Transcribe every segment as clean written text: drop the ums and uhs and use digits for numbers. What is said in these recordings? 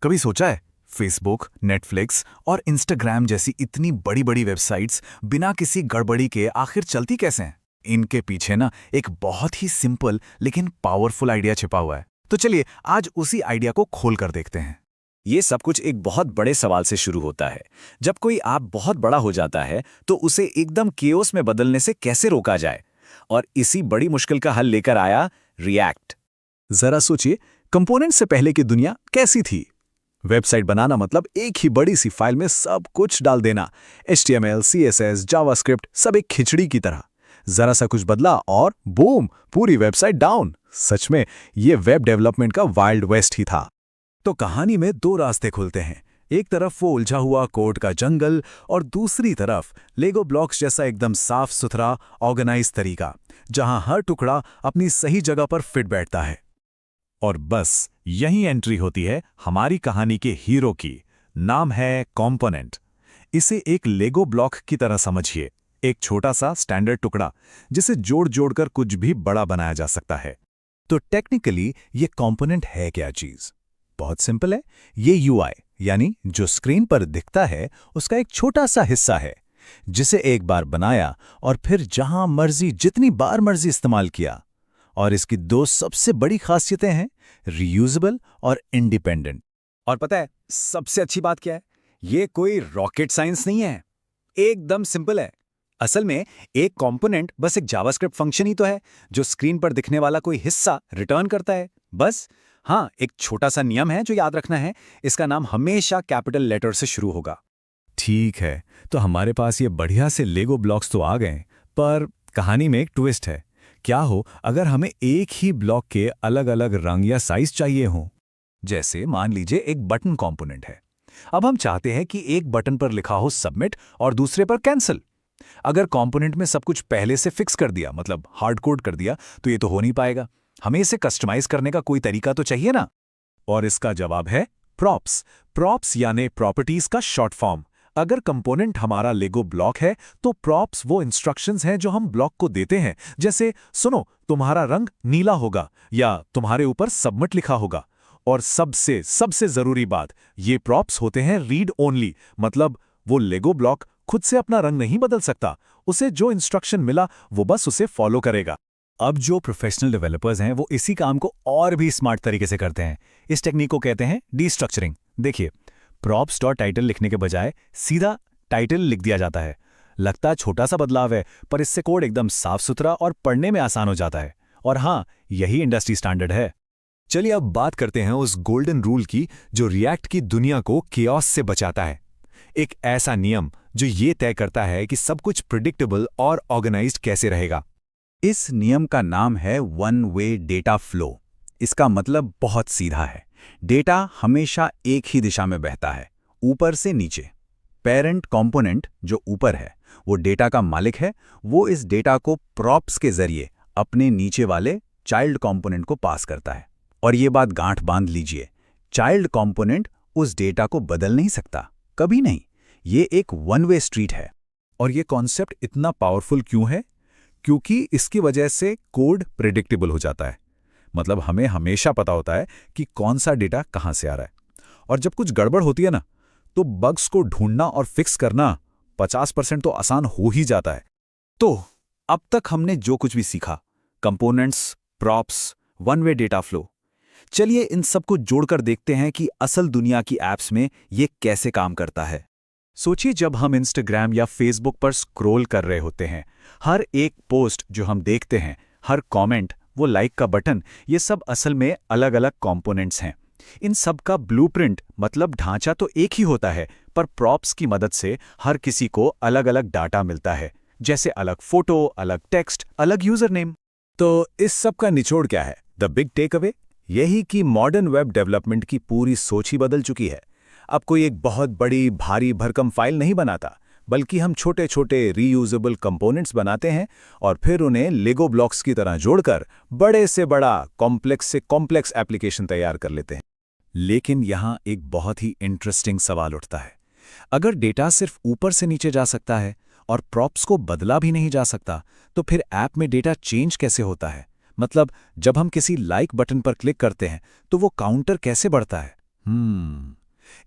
कभी सोचा है फेसबुक, नेटफ्लिक्स और इंस्टाग्राम जैसी इतनी बड़ी बड़ी वेबसाइट्स बिना किसी गड़बड़ी के आखिर चलती कैसे हैं? इनके पीछे ना एक बहुत ही सिंपल लेकिन पावरफुल आइडिया छिपा हुआ है। तो चलिए आज उसी आइडिया को खोल कर देखते हैं। ये सब कुछ एक बहुत बड़े सवाल से शुरू होता है। जब कोई ऐप बहुत बड़ा हो जाता है तो उसे एकदम केओस में बदलने से कैसे रोका जाए, और इसी बड़ी मुश्किल का हल लेकर आया रिएक्ट। जरा सोचिए, कंपोनेंट से पहले की दुनिया कैसी थी? वेबसाइट बनाना मतलब एक ही बड़ी सी फाइल में सब कुछ डाल देना। HTML, CSS, जावास्क्रिप्ट सब एक खिचड़ी की तरह। जरा सा कुछ बदला और बूम, पूरी वेबसाइट डाउन। सच में ये वेब डेवलपमेंट का वाइल्ड वेस्ट ही था। तो कहानी में दो रास्ते खुलते हैं। एक तरफ वो उलझा हुआ कोड का जंगल और दूसरी तरफ लेगो ब्लॉक्स जैसा एकदम साफ सुथरा ऑर्गेनाइज तरीका, जहां हर टुकड़ा अपनी सही जगह पर फिट बैठता है। और बस यही एंट्री होती है हमारी कहानी के हीरो की। नाम है कॉम्पोनेंट। इसे एक लेगो ब्लॉक की तरह समझिए, एक छोटा सा स्टैंडर्ड टुकड़ा जिसे जोड़ जोड़कर कुछ भी बड़ा बनाया जा सकता है। तो टेक्निकली ये कॉम्पोनेंट है क्या चीज? बहुत सिंपल है। ये UI यानी जो स्क्रीन पर दिखता है उसका एक छोटा सा हिस्सा है, जिसे एक बार बनाया और फिर जहां मर्जी जितनी बार मर्जी इस्तेमाल किया। और इसकी दो सबसे बड़ी खासियतें हैं, रीयूजेबल और इंडिपेंडेंट। और पता है सबसे अच्छी बात क्या है? ये कोई रॉकेट साइंस नहीं है, एकदम सिंपल है। असल में एक कंपोनेंट बस एक जावास्क्रिप्ट फंक्शन ही तो है जो स्क्रीन पर दिखने वाला कोई हिस्सा रिटर्न करता है, बस। हाँ, एक छोटा सा नियम है जो याद रखना है, इसका नाम हमेशा कैपिटल लेटर से शुरू होगा। ठीक है, तो हमारे पास ये बढ़िया से लेगो ब्लॉक्स तो आ गए, पर कहानी में एक ट्विस्ट है। क्या हो अगर हमें एक ही ब्लॉक के अलग अलग रंग या साइज चाहिए हो? जैसे मान लीजिए एक बटन कंपोनेंट है। अब हम चाहते हैं कि एक बटन पर लिखा हो सबमिट और दूसरे पर कैंसिल। अगर कंपोनेंट में सब कुछ पहले से फिक्स कर दिया, मतलब हार्ड कोड कर दिया, तो ये तो हो नहीं पाएगा। हमें इसे कस्टमाइज करने का कोई तरीका तो चाहिए ना। और इसका जवाब है प्रॉप्स। प्रॉप्स यानी प्रॉपर्टीज का शॉर्ट फॉर्म। अगर कंपोनेंट हमारा लेगो ब्लॉक है तो प्रॉप्स वो इंस्ट्रक्शंस हैं जो हम ब्लॉक को देते हैं। जैसे सुनो, तुम्हारा रंग नीला होगा या तुम्हारे ऊपर सबमिट लिखा होगा। और सबसे सबसे जरूरी बात, ये प्रॉप्स होते हैं रीड ओनली, मतलब वो लेगो ब्लॉक खुद से अपना रंग नहीं बदल सकता। उसे जो इंस्ट्रक्शन मिला वो बस उसे फॉलो करेगा। अब जो प्रोफेशनल डेवलपर्स हैं वो इसी काम को और भी स्मार्ट तरीके से करते हैं। इस टेक्निक को कहते हैं डीस्ट्रक्चरिंग। देखिए, प्रॉप्स डॉट टाइटल लिखने के बजाय सीधा टाइटल लिख दिया जाता है। लगता छोटा सा बदलाव है, पर इससे कोड एकदम साफ सुथरा और पढ़ने में आसान हो जाता है। और हाँ, यही इंडस्ट्री स्टैंडर्ड है। चलिए अब बात करते हैं उस गोल्डन रूल की जो रिएक्ट की दुनिया को केओस से बचाता है। एक ऐसा नियम जो ये तय करता है कि सब कुछ प्रिडिक्टेबल और ऑर्गेनाइज्ड कैसे रहेगा। इस नियम का नाम है वन वे डेटा फ्लो। इसका मतलब बहुत सीधा है। डेटा हमेशा एक ही दिशा में बहता है, ऊपर से नीचे। पेरेंट कंपोनेंट जो ऊपर है वो डेटा का मालिक है। वो इस डेटा को प्रॉप्स के जरिए अपने नीचे वाले चाइल्ड कंपोनेंट को पास करता है। और ये बात गांठ बांध लीजिए, चाइल्ड कंपोनेंट उस डेटा को बदल नहीं सकता, कभी नहीं। ये एक वन वे स्ट्रीट है। और ये कॉन्सेप्ट इतना पावरफुल क्यों है? क्योंकि इसकी वजह से कोड प्रेडिक्टेबल हो जाता है। मतलब हमें हमेशा पता होता है कि कौन सा डेटा कहां से आ रहा है। और जब कुछ गड़बड़ होती है ना, तो बग्स को ढूंढना और फिक्स करना 50% तो आसान हो ही जाता है। तो अब तक हमने जो कुछ भी सीखा, components, props, one way data flow, चलिए इन सबको जोड़कर देखते हैं कि असल दुनिया की ऐप्स में ये कैसे काम करता है। सोचिए, जब हम इंस्टाग्राम या फेसबुक पर स्क्रॉल कर रहे होते हैं, हर एक पोस्ट जो हम देखते हैं, हर कमेंट, वो लाइक का बटन, ये सब असल में अलग अलग कंपोनेंट्स हैं। इन सब का ब्लूप्रिंट मतलब ढांचा तो एक ही होता है, पर प्रॉप्स की मदद से हर किसी को अलग अलग डाटा मिलता है। जैसे अलग फोटो, अलग टेक्स्ट, अलग यूजर नेम। तो इस सब का निचोड़ क्या है? द बिग टेक अवे यही कि मॉडर्न वेब डेवलपमेंट की पूरी सोच ही बदल चुकी है। अब कोई एक बहुत बड़ी भारी भरकम फाइल नहीं बनाता, बल्कि हम छोटे छोटे रीयूजेबल कंपोनेंट्स बनाते हैं और फिर उन्हें लेगो ब्लॉक्स की तरह जोड़कर बड़े से बड़ा, कॉम्प्लेक्स से कॉम्प्लेक्स एप्लीकेशन तैयार कर लेते हैं। लेकिन यहाँ एक बहुत ही इंटरेस्टिंग सवाल उठता है। अगर डेटा सिर्फ ऊपर से नीचे जा सकता है और प्रॉप्स को बदला भी नहीं जा सकता, तो फिर ऐप में डेटा चेंज कैसे होता है? मतलब जब हम किसी लाइक बटन पर क्लिक करते हैं तो वो काउंटर कैसे बढ़ता है?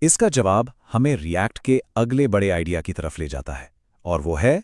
इसका जवाब हमें रिएक्ट के अगले बड़े आइडिया की तरफ ले जाता है, और वो है